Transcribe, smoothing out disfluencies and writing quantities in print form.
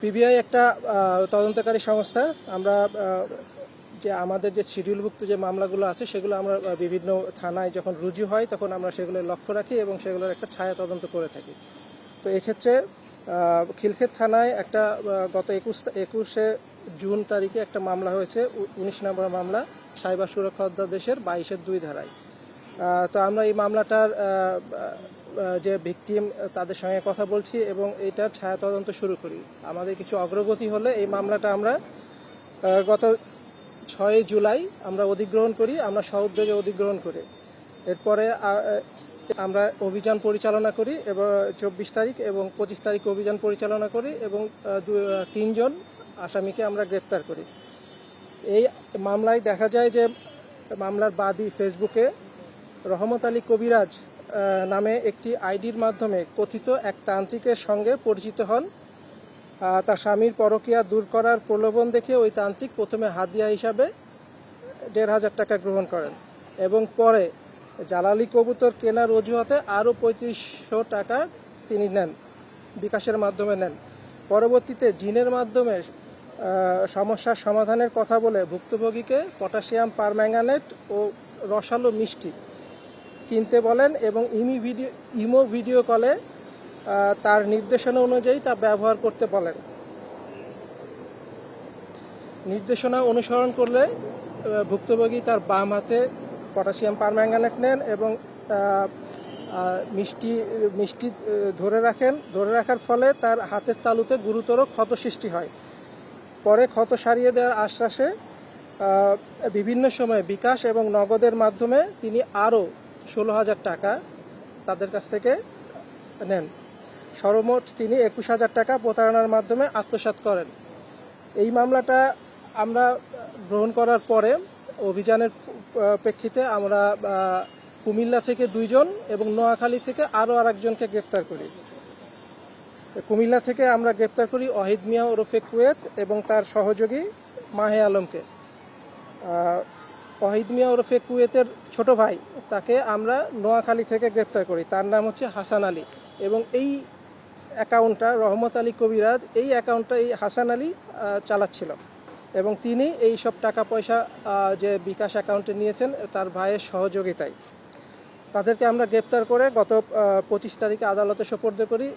PBI একটা তদন্তকারী সংস্থা। আমরা যে আমাদের যে শিডিউলভুক্ত যে মামলাগুলো আছে সেগুলো আমরা বিভিন্ন থানায় যখন রুজু হয় তখন আমরা সেগুলো লক্ষ্য রাখি এবং সেগুলোর একটা ছায়া তদন্ত করে থাকি। তো এক্ষেত্রে খিলক্ষেত থানায় একটা গত 21শে জুন তারিখে একটা মামলা হয়েছে, 19 নম্বর মামলা, সাইবার সুরক্ষা অধ্যাদেশের 22-2 ধারায়। তো আমরা এই মামলাটার যে ভিকটিম তাদের সঙ্গে কথা বলছি এবং এইটার ছায়া তদন্ত শুরু করি। আমাদের কিছু অগ্রগতি হলে এই মামলাটা আমরা গত 6 জুলাই আমরা অধিগ্রহণ করি, আমরা সউদ্যোগে অধিগ্রহণ করি। এরপরে আমরা অভিযান পরিচালনা করি এবং 24 তারিখ এবং 25 তারিখ অভিযান পরিচালনা করি এবং 3 জন আসামিকে আমরা গ্রেপ্তার করি। এই মামলায় দেখা যায় যে মামলার বাদী ফেসবুকে রহমত আলী কবিরাজ নামে একটি আইডির মাধ্যমে কথিত এক তান্ত্রিকের সঙ্গে পরিচিত হন। তার স্বামীর পরকীয়া দূর করার প্রলোভন দেখে ওই তান্ত্রিক প্রথমে হাদিয়া হিসাবে 1,500 টাকা গ্রহণ করেন এবং পরে জালালি কবুতর কেনার অজুহাতে আরও 3500 টাকা তিনি নেন, বিকাশের মাধ্যমে নেন। পরবর্তীতে জিনের মাধ্যমে সমস্যার সমাধানের কথা বলে ভুক্তভোগীকে পটাশিয়াম পারম্যাঙ্গানেট ও রসালো মিষ্টি কিনতে বলেন এবং ইমো ভিডিও কলে তার নির্দেশনা অনুযায়ী তা ব্যবহার করতে বলেন। নির্দেশনা অনুসরণ করলে ভুক্তভোগী তার বাম হাতে পটাশিয়াম পারম্যাঙ্গানেট নেন এবং মিষ্টি ধরে রাখার ফলে তার হাতের তালুতে গুরুতর ক্ষত সৃষ্টি হয়। পরে ক্ষত সারিয়ে দেওয়ার আশ্বাসে বিভিন্ন সময়ে বিকাশ এবং নগদের মাধ্যমে তিনি আরও 16,000 টাকা তাদের কাছ থেকে নেন। সর্বমোট তিনি 21,000 টাকা প্রতারণার মাধ্যমে আত্মসাৎ করেন। এই মামলাটা আমরা গ্রহণ করার পরে অভিযানের প্রেক্ষিতে আমরা কুমিল্লা থেকে 2 জন এবং নোয়াখালী থেকে আরও আরেকজনকে গ্রেপ্তার করি। কুমিল্লা থেকে আমরা গ্রেপ্তার করি ওয়াহিদ মিয়া ওরফে কুয়েত এবং তার সহযোগী মাহে আলমকে। ওয়াহিদ মিয়া ওরফে কুয়েতের ছোট ভাই, তাকে আমরা নোয়াখালী থেকে গ্রেপ্তার করি, তার নাম হচ্ছে হাসান আলী এবং এই অ্যাকাউন্টটা রহমত আলী কবিরাজ, এই অ্যাকাউন্টটা এই হাসান আলী চালাচ্ছিল এবং তিনি এই সব টাকা পয়সা যে বিকাশ অ্যাকাউন্টে নিয়েছেন তার ভাইয়ের সহযোগিতায়। তাদেরকে আমরা গ্রেপ্তার করে গত 25 তারিখে আদালতে সোপর্দ করি